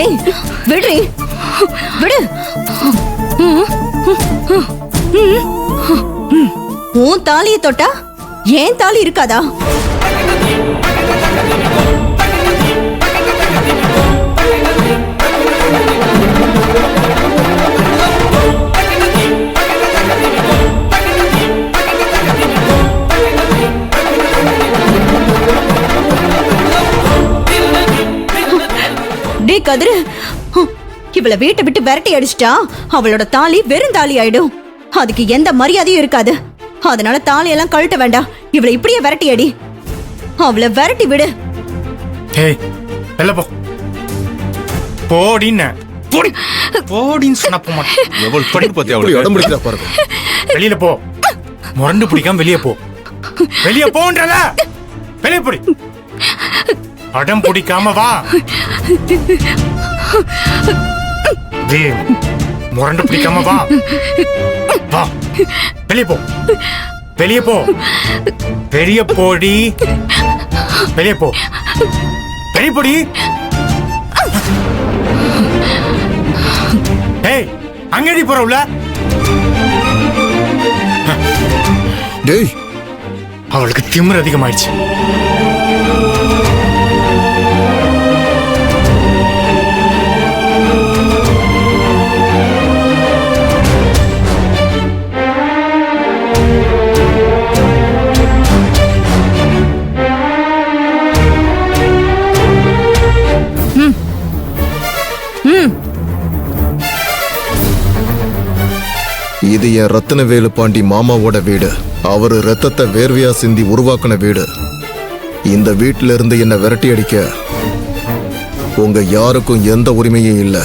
ஏய் விடுறி, விடு. உன் தாலியை தொட்டா ஏன் தாலி இருக்காதா? டே கதிரு, இவளை வீட்டை விட்டு விரட்டி அடிச்சிட்டா அவளோட தாலி வெறும் தாலி ஆயிடும். அதுக்கு எந்த மரியாதையும் இருக்காது. அதனால தாலியெல்லாம் கழட்ட வேண்டாம். இவளை இப்படியே விரட்டி அடி. அவளை விரட்டி விடு. ஏய் வெளில போ. போடின்னு போடி போடின்னு சொன்னா போக மாட்டேன். எவ்வளவு படிப்பு பத்தி அவளுக்கு இடம் பிடிக்கிறா பாருங்க. வெளியில போ. முரண்டு பிடிக்காம வெளியே போ. வெளியே போன்றல. வெளியே போடி. அடம் பிடிக்காம வா. முரண்டு பிடிக்காம வா. வா. வெளியே போ. வெளியே போ. வெளியே போடி. வெளியே போ. வெளியே போடி. ஏய் அங்கடி போற உள்ள. டேய் அவளுக்கு திமிரு அதிகமாயிடுச்சு. இது என் ரத்தினவேலு பாண்டி மாமாவோட வீடு. அவரு ரத்தத்தை வேர்வையா சிந்தி உருவாக்கின வீடு. இந்த வீட்டில இருந்து என்ன விரட்டி அடிக்க உங்க யாருக்கும் எந்த உரிமையும் இல்லை.